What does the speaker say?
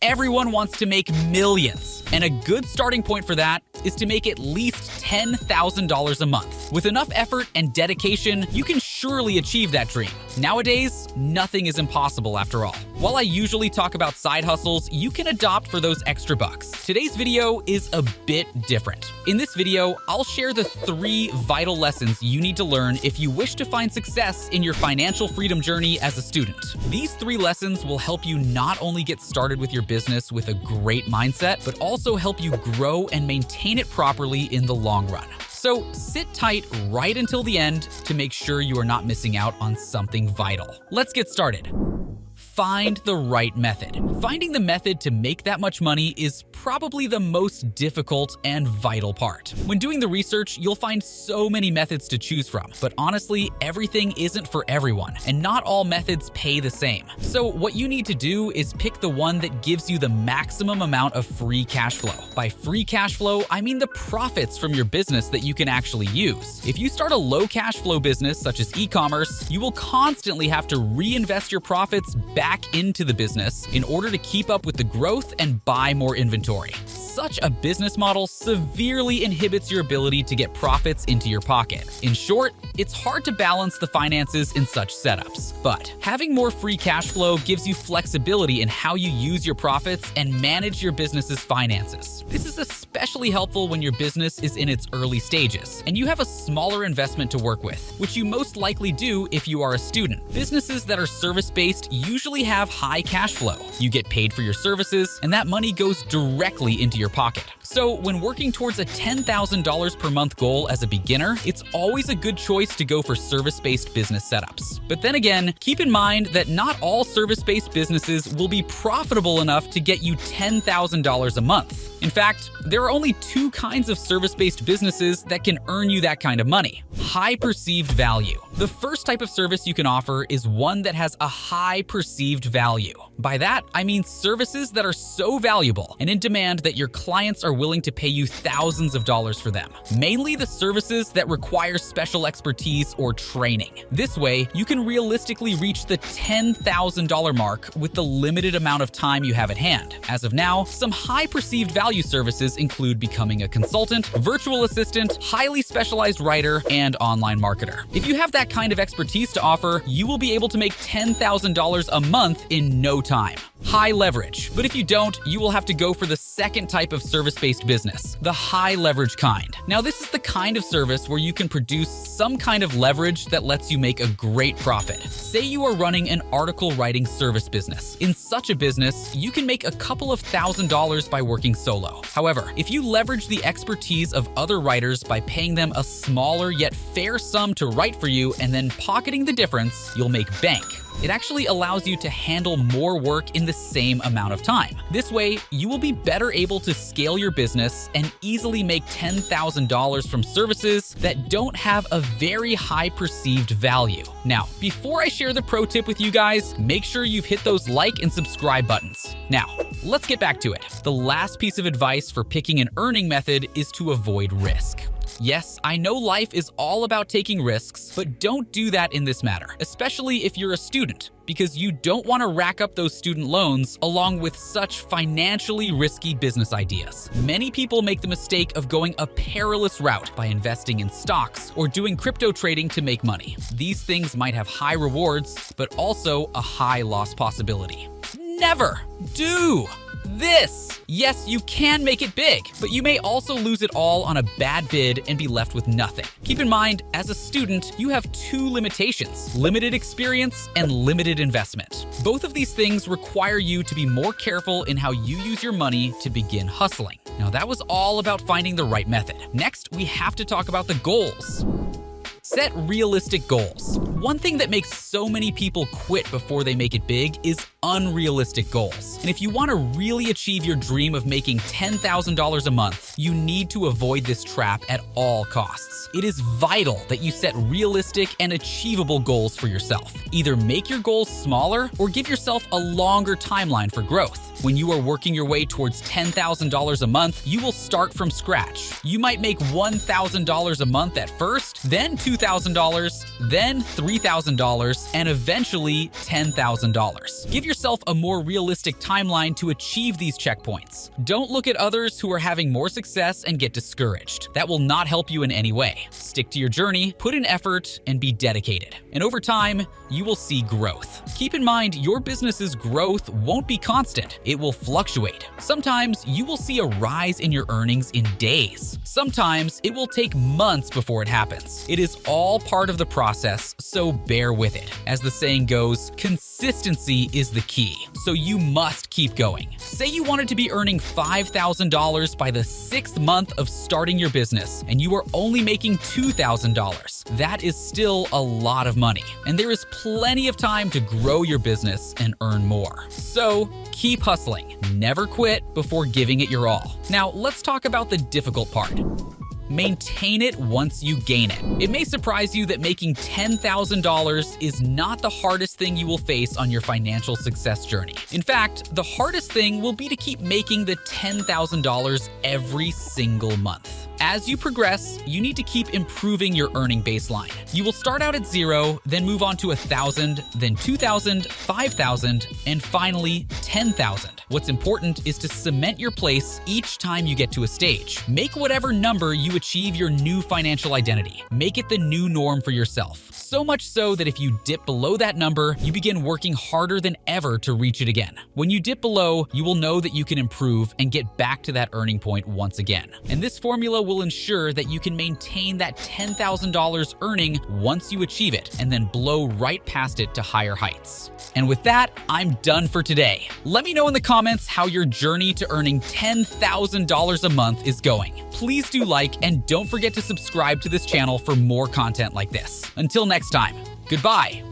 Everyone wants to make millions, and a good starting point for that is to make at least $10,000 a month. With enough effort and dedication, you can surely achieve that dream. Nowadays, nothing is impossible after all. While I usually talk about side hustles, you can adopt for those extra bucks. Today's video is a bit different. In this video, I'll share the 3 vital lessons you need to learn if you wish to find success in your financial freedom journey as a student. These 3 lessons will help you not only get started with your business with a great mindset, but also help you grow and maintain it properly in the long run. So sit tight right until the end to make sure you are not missing out on something vital. Let's get started. Find the right method. Finding the method to make that much money is probably the most difficult and vital part. When doing the research, you'll find so many methods to choose from, but honestly, everything isn't for everyone, and not all methods pay the same. So what you need to do is pick the one that gives you the maximum amount of free cash flow. By free cash flow, I mean the profits from your business that you can actually use. If you start a low cash flow business such as e-commerce, you will constantly have to reinvest your profits back into the business in order to keep up with the growth and buy more inventory. Such a business model severely inhibits your ability to get profits into your pocket. In short, it's hard to balance the finances in such setups. But having more free cash flow gives you flexibility in how you use your profits and manage your business's finances. This is especially helpful when your business is in its early stages and you have a smaller investment to work with, which you most likely do if you are a student. Businesses that are service-based usually have high cash flow. You get paid for your services, and that money goes directly into your pocket. So when working towards a $10,000 per month goal as a beginner, it's always a good choice to go for service-based business setups. But then again, keep in mind that not all service-based businesses will be profitable enough to get you $10,000 a month. In fact, there are only 2 kinds of service-based businesses that can earn you that kind of money. High perceived value. The first type of service you can offer is one that has a high perceived value. By that, I mean services that are so valuable and in demand that your clients are willing to pay you thousands of dollars for them. Mainly the services that require special expertise or training. This way, you can realistically reach the $10,000 mark with the limited amount of time you have at hand. As of now, some high perceived value services include becoming a consultant, virtual assistant, highly specialized writer, and online marketer. If you have that kind of expertise to offer, you will be able to make $10,000 a month in no time. High leverage. But if you don't, you will have to go for the second type of service-based business, the high leverage kind. Now, this is the kind of service where you can produce some kind of leverage that lets you make a great profit. Say you are running an article writing service business. In such a business, you can make a couple of $1,000s by working solo. However, if you leverage the expertise of other writers by paying them a smaller yet fair sum to write for you and then pocketing the difference, you'll make bank. It actually allows you to handle more work in the same amount of time. This way, you will be better able to scale your business and easily make $10,000 from services that don't have a very high perceived value. Now, before I share the pro tip with you guys, make sure you've hit those like and subscribe buttons. Now, let's get back to it. The last piece of advice for picking an earning method is to avoid risk. Yes, I know life is all about taking risks, but don't do that in this matter, especially if you're a student, because you don't want to rack up those student loans along with such financially risky business ideas. Many people make the mistake of going a perilous route by investing in stocks or doing crypto trading to make money. These things might have high rewards, but also a high loss possibility. Never do this. Yes, you can make it big, but you may also lose it all on a bad bid and be left with nothing. Keep in mind, as a student, you have 2 limitations: limited experience and limited investment. Both of these things require you to be more careful in how you use your money to begin hustling. Now, that was all about finding the right method. Next, we have to talk about the goals. Set realistic goals. One thing that makes so many people quit before they make it big is unrealistic goals. And if you want to really achieve your dream of making $10,000 a month, you need to avoid this trap at all costs. It is vital that you set realistic and achievable goals for yourself. Either make your goals smaller or give yourself a longer timeline for growth. When you are working your way towards $10,000 a month, you will start from scratch. You might make $1,000 a month at first, then $2,000, then $3,000, and eventually $10,000. Give yourself a more realistic timeline to achieve these checkpoints. Don't look at others who are having more success and get discouraged. That will not help you in any way. Stick to your journey, put in effort, and be dedicated. And over time, you will see growth. Keep in mind, your business's growth won't be constant. It will fluctuate. Sometimes you will see a rise in your earnings in days. Sometimes it will take months before it happens. It is all part of the process, so bear with it. As the saying goes, consistency is the key, so you must keep going. Say you wanted to be earning $5,000 by the 6th month of starting your business, and you are only making $2,000. That is still a lot of money, and there is plenty of time to grow your business and earn more. So keep hustling. Never quit before giving it your all. Now, let's talk about the difficult part. Maintain it once you gain it. It may surprise you that making $10,000 is not the hardest thing you will face on your financial success journey. In fact, the hardest thing will be to keep making the $10,000 every single month. As you progress, you need to keep improving your earning baseline. You will start out at 0, then move on to 1,000, then 2,000, 5,000, and finally 10,000. What's important is to cement your place each time you get to a stage. Make whatever number you achieve your new financial identity. Make it the new norm for yourself. So much so that if you dip below that number, you begin working harder than ever to reach it again. When you dip below, you will know that you can improve and get back to that earning point once again. And this formula will ensure that you can maintain that $10,000 earning once you achieve it, and then blow right past it to higher heights. And with that, I'm done for today. Let me know in the comments how your journey to earning $10,000 a month is going. Please do like and don't forget to subscribe to this channel for more content like this. Until next time, goodbye.